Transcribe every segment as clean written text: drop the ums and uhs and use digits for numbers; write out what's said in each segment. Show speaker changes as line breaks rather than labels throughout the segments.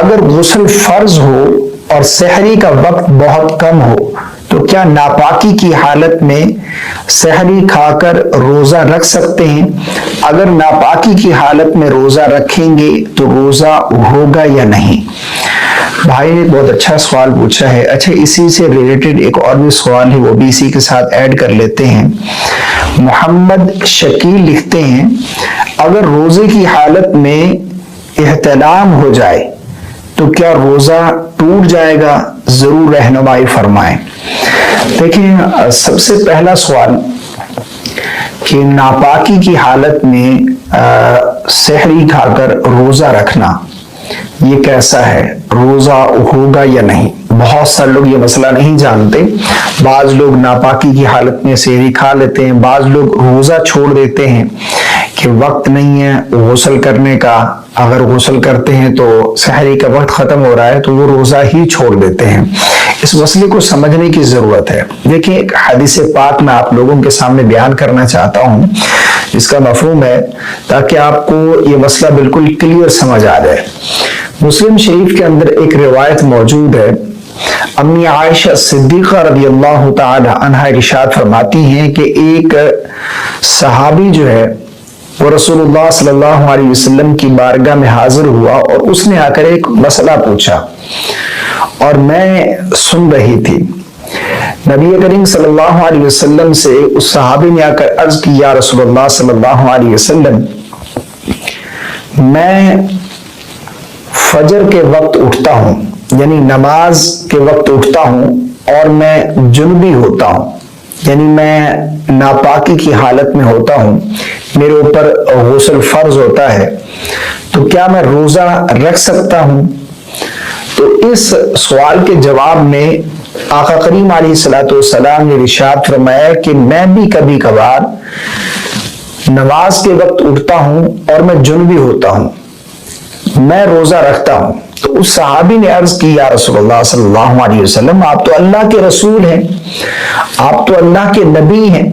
اگر غسل فرض ہو اور سحری کا وقت بہت کم ہو تو کیا ناپاکی کی حالت میں سحری کھا کر روزہ رکھ سکتے ہیں؟ اگر ناپاکی کی حالت میں روزہ رکھیں گے تو روزہ ہوگا یا نہیں؟ بھائی نے بہت اچھا سوال پوچھا ہے. اچھا، اسی سے ریلیٹڈ ایک اور بھی سوال ہے، وہ بھی اسی کے ساتھ ایڈ کر لیتے ہیں. محمد شکیل لکھتے ہیں اگر روزے کی حالت میں احتلام ہو جائے تو کیا روزہ ٹوٹ جائے گا؟ ضرور رہنمائی فرمائیں. دیکھیں، سب سے پہلا سوال کہ ناپاکی کی حالت میں سحری کھا کر روزہ رکھنا یہ کیسا ہے؟ روزہ ہوگا یا نہیں؟ بہت سارے لوگ یہ مسئلہ نہیں جانتے. بعض لوگ ناپاکی کی حالت میں سحری کھا لیتے ہیں، بعض لوگ روزہ چھوڑ دیتے ہیں کہ وقت نہیں ہے غسل کرنے کا. اگر غسل کرتے ہیں تو سحری کا وقت ختم ہو رہا ہے تو وہ روزہ ہی چھوڑ دیتے ہیں. اس مسئلے کو سمجھنے کی ضرورت ہے. دیکھیں، ایک حدیث پاک میں آپ لوگوں کے سامنے بیان کرنا چاہتا ہوں جس کا مفہوم ہے تاکہ آپ کو یہ مسئلہ بالکل کلیئر سمجھ آ جائے. مسلم شریف کے اندر ایک روایت موجود ہے. امی عائشہ صدیقہ رضی اللہ تعالی عنہا ارشاد فرماتی ہیں کہ ایک صحابی جو ہے وہ رسول اللہ صلی اللہ علیہ وسلم کی بارگاہ میں حاضر ہوا اور اس نے آ کر ایک مسئلہ پوچھا اور میں سن رہی تھی. نبی کریم صلی اللہ علیہ وسلم سے اس صحابی نے آ کر عرض کی، یا رسول اللہ صلی اللہ علیہ وسلم، میں فجر کے وقت اٹھتا ہوں، یعنی نماز کے وقت اٹھتا ہوں اور میں جنبی ہوتا ہوں، یعنی میں ناپاکی کی حالت میں ہوتا ہوں، میرے اوپر غسل فرض ہوتا ہے، تو کیا میں روزہ رکھ سکتا ہوں؟ تو اس سوال کے جواب میں آقا کریم علیہ الصلوۃ والسلام نے ارشاد فرمایا کہ میں بھی کبھی کبھار نماز کے وقت اٹھتا ہوں اور میں جنبی ہوتا ہوں، میں روزہ رکھتا ہوں. تو اس صحابی نے عرض کی، یا رسول اللہ صلی اللہ علیہ وسلم، آپ تو اللہ کے رسول ہیں، آپ تو اللہ کے نبی ہیں،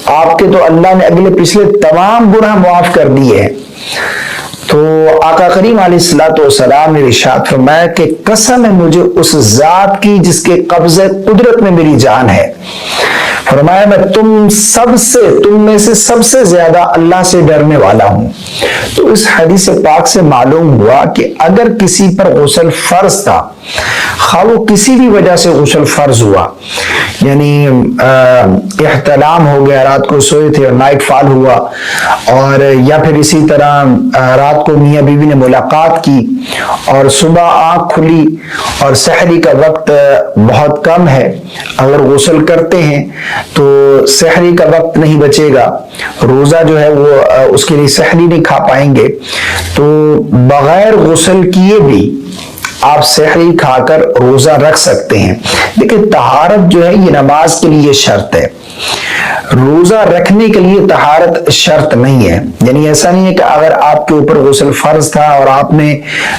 آپ کے تو اللہ نے اگلے پچھلے تمام گناہ معاف کر دیے ہیں. تو آقا کریم علیہ الصلوۃ والسلام نے ارشاد فرمایا کہ قسم ہے مجھے اس ذات کی جس کے قبضہ قدرت میں میری جان ہے، فرمایا میں تم میں سے سب سے زیادہ اللہ سے ڈرنے والا ہوں. تو اس حدیث پاک سے معلوم ہوا کہ اگر کسی پر غسل فرض تھا، خواہ وہ کسی بھی وجہ سے غسل فرض ہوا، یعنی احتلام ہو گیا، رات کو سوئے تھے اور نائٹ فال ہوا، اور یا پھر اسی طرح رات کو میاں بیوی نے ملاقات کی اور صبح آنکھ کھلی اور سحری کا وقت بہت کم ہے، اگر غسل کرتے ہیں تو سحری کا وقت نہیں بچے گا، روزہ جو ہے وہ اس کے لیے سحری نہیں کھا پائیں گے، تو بغیر غسل کیے بھی آپ سحری کھا کر روزہ رکھ سکتے ہیں. لیکن طہارت جو ہے یہ نماز کے لیے شرط ہے، روزہ رکھنے کے لیے طہارت شرط نہیں ہے. یعنی ایسا نہیں ہے کہ اگر آپ کے اوپر غسل فرض تھا اور آپ نے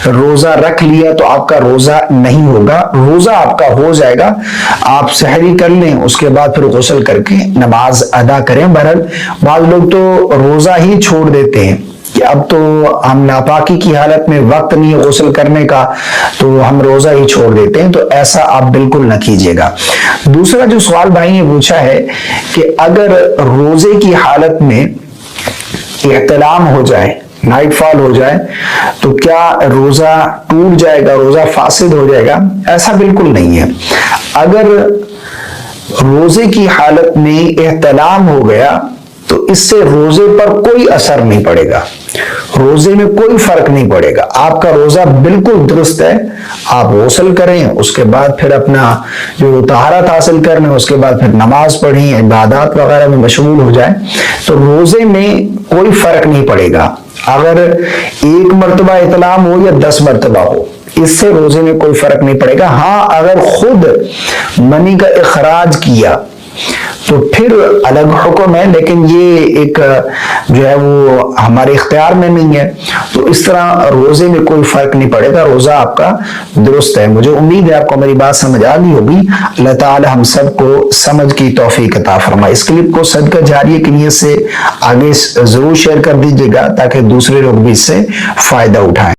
روزہ رکھ لیا تو آپ کا روزہ نہیں ہوگا، روزہ آپ کا ہو جائے گا. آپ سحری کر لیں، اس کے بعد پھر غسل کر کے نماز ادا کریں. بہرحال بعض لوگ تو روزہ ہی چھوڑ دیتے ہیں کہ اب تو ہم ناپاکی کی حالت میں وقت نہیں غسل کرنے کا تو ہم روزہ ہی چھوڑ دیتے ہیں، تو ایسا آپ بالکل نہ کیجیے گا. دوسرا جو سوال بھائی نے پوچھا ہے کہ اگر روزے کی حالت میں احتلام ہو جائے، نائٹ فال ہو جائے، تو کیا روزہ ٹوٹ جائے گا، روزہ فاسد ہو جائے گا؟ ایسا بالکل نہیں ہے. اگر روزے کی حالت میں احتلام ہو گیا تو اس سے روزے پر کوئی اثر نہیں پڑے گا، روزے میں کوئی فرق نہیں پڑے گا، آپ کا روزہ بالکل درست ہے. آپ غسل کریں، اس کے بعد پھر اپنا جو طہارت حاصل کریں، اس کے بعد پھر نماز پڑھیں، عبادات وغیرہ میں مشغول ہو جائیں، تو روزے میں کوئی فرق نہیں پڑے گا. اگر ایک مرتبہ احتلام ہو یا 10 مرتبہ ہو، اس سے روزے میں کوئی فرق نہیں پڑے گا. ہاں، اگر خود منی کا اخراج کیا تو پھر الگ حکم ہے، لیکن یہ ایک جو ہے وہ ہمارے اختیار میں نہیں ہے. تو اس طرح روزے میں کوئی فرق نہیں پڑے گا، روزہ آپ کا درست ہے. مجھے امید ہے آپ کو میری بات سمجھ آ گئی ہوگی. اللہ تعالی ہم سب کو سمجھ کی توفیق عطا فرمائے. اس کلپ کو صدقہ جاریہ کی نیت سے آگے ضرور شیئر کر دیجیے گا تاکہ دوسرے لوگ بھی اس سے فائدہ اٹھائیں.